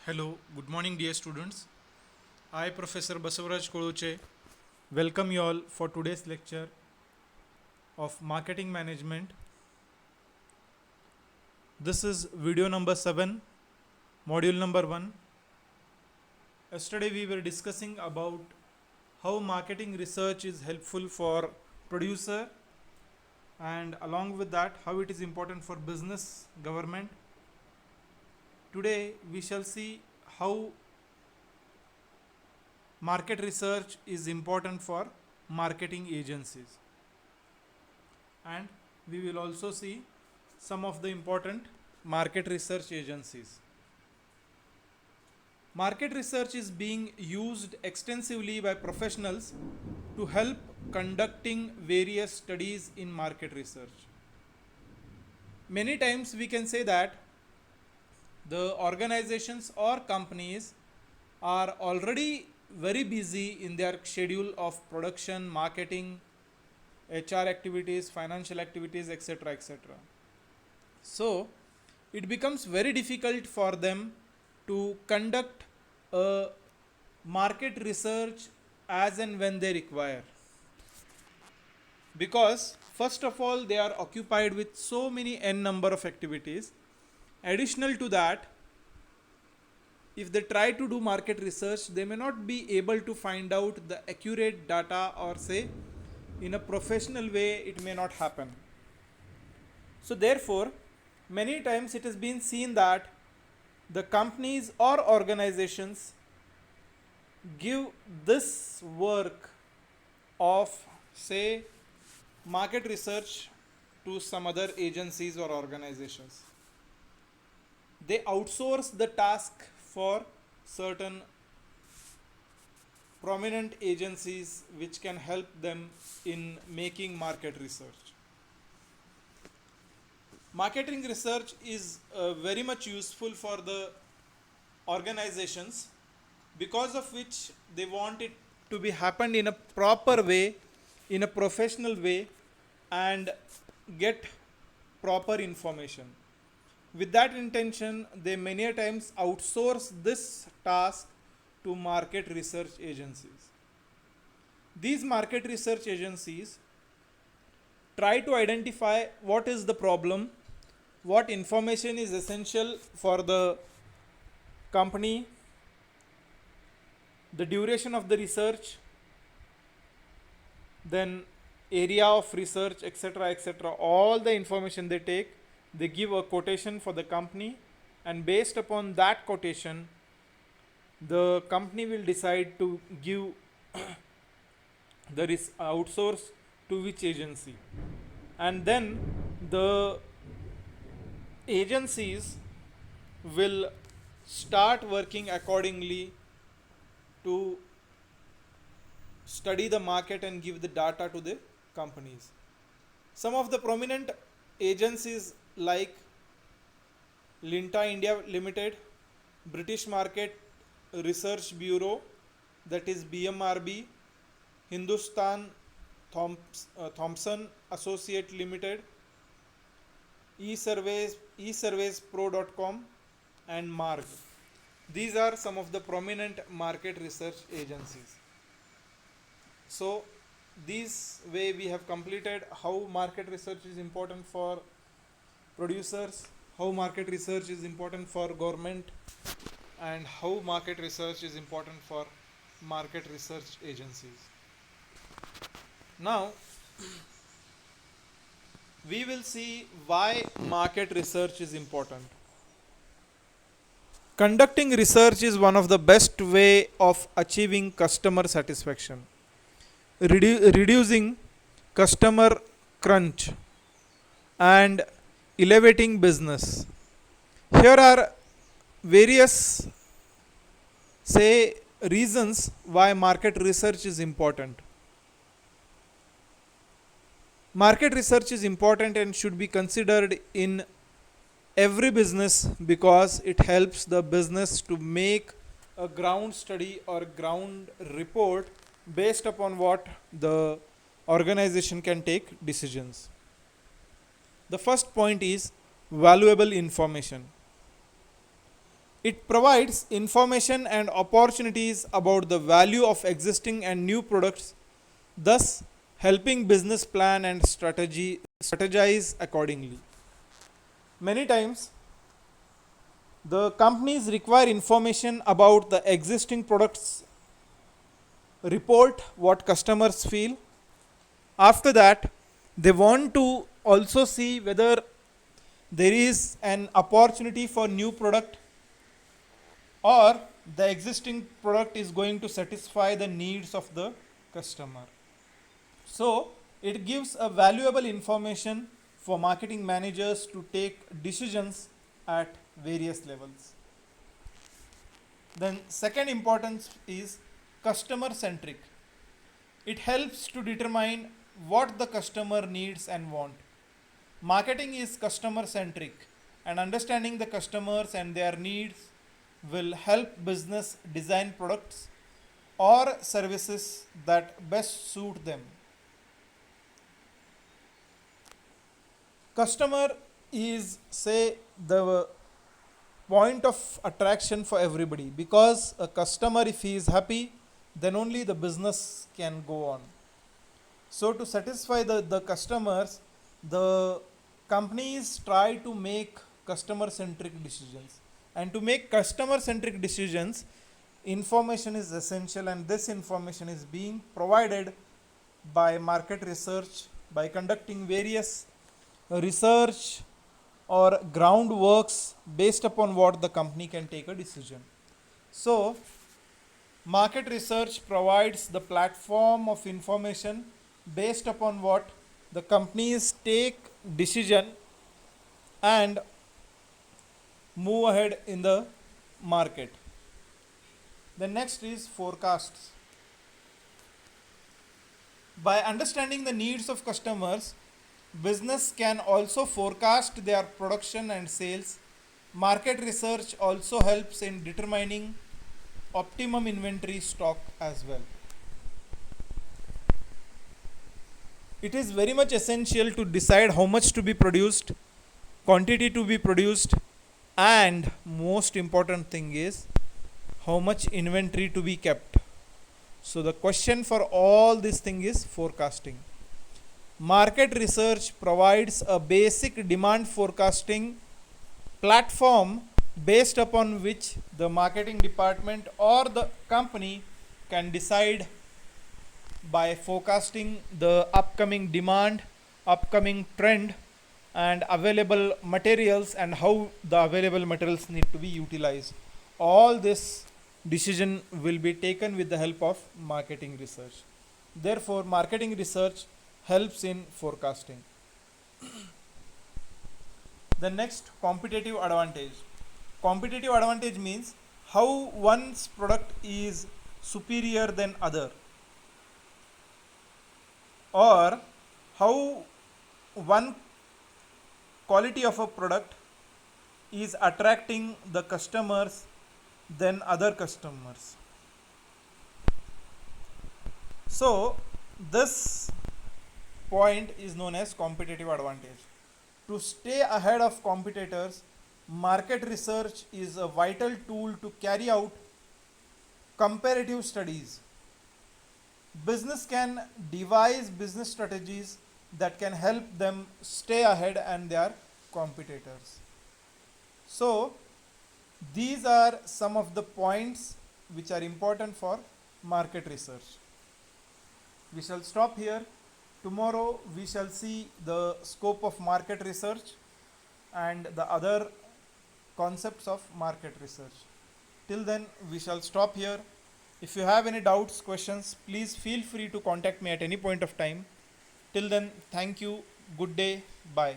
Hello, good morning, dear students. I, Professor Basavaraj Koluche, welcome you all for today's lecture of marketing management. This is video number 7, module number 1. Yesterday, we were discussing about how marketing research is helpful for producer, and along with that, how it is important for business, government. Today, we shall see how market research is important for marketing agencies, and we will also see some of the important market research agencies. Market research is being used extensively by professionals to help conducting various studies in market research. Many times we can say that the organizations or companies are already very busy in their schedule of production, marketing, HR activities, financial activities, etc. etc. So, it becomes very difficult for them to conduct a market research as and when they require, because first of all they are occupied with so many n number of activities. Additional to that, if they try to do market research, they may not be able to find out the accurate data, or say in a professional way it may not happen. So therefore, many times it has been seen that the companies or organizations give this work of, say, market research to some other agencies or organizations. They outsource the task for certain prominent agencies which can help them in making market research. Marketing research is very much useful for the organizations, because of which they want it to be happened in a proper way, in a professional way, and get proper information. With that intention, they many a times outsource this task to market research agencies. These market research agencies try to identify what is the problem, what information is essential for the company, the duration of the research, then area of research, etc. etc. All the information they take, they give a quotation for the company, and based upon that quotation, the company will decide to give the outsource to which agency, and then the agencies will start working accordingly to study the market and give the data to the companies. Some of the prominent agencies like Linta India Limited, British Market Research Bureau, that is BMRB, Hindustan Thompson Associate Limited, eSurveysPro.com, and Marg. These are some of the prominent market research agencies. So this way we have completed how market research is important for producers, how market research is important for government, and how market research is important for market research agencies. Now we will see why market research is important. Conducting research is one of the best way of achieving customer satisfaction, reducing customer crunch, and elevating business. Here are various, say, reasons why market research is important. Market research is important and should be considered in every business, because it helps the business to make a ground study or ground report based upon what the organization can take decisions. The first point is valuable information. It provides information and opportunities about the value of existing and new products, thus helping business plan and strategize accordingly. Many times the companies require information about the existing products, report what customers feel. After that, they want to also see whether there is an opportunity for new product, or the existing product is going to satisfy the needs of the customer. So it gives a valuable information for marketing managers to take decisions at various levels. Then second importance is customer centric. It helps to determine what the customer needs and want. Marketing is customer centric, and understanding the customers and their needs will help business design products or services that best suit them. Customer is, say, the point of attraction for everybody, because a customer, if he is happy, then only the business can go on. So to satisfy the customers, the companies try to make customer centric decisions. And to make customer centric decisions, information is essential, and this information is being provided by market research, by conducting various research or groundworks based upon what the company can take a decision. So market research provides the platform of information based upon what the companies take decision and move ahead in the market. The next is forecasts. By understanding the needs of customers, business can also forecast their production and sales. Market research also helps in determining optimum inventory stock as well. It is very much essential to decide how much to be produced, quantity to be produced, and most important thing is how much inventory to be kept. So the question for all this thing is forecasting. Market research provides a basic demand forecasting platform based upon which the marketing department or the company can decide by forecasting the upcoming demand, upcoming trend, and available materials, and how the available materials need to be utilized. All this decision will be taken with the help of marketing research. Therefore, marketing research helps in forecasting. The next, competitive advantage. Competitive advantage means how one's product is superior than other, or how one quality of a product is attracting the customers than other customers. So this point is known as competitive advantage. To stay ahead of competitors, market research is a vital tool to carry out comparative studies. Business can devise business strategies that can help them stay ahead and their competitors. So these are some of the points which are important for market research. We shall stop here. Tomorrow we shall see the scope of market research and the other concepts of market research. Till then we shall stop here. If you have any doubts, questions, please feel free to contact me at any point of time. Till then, thank you, good day, bye.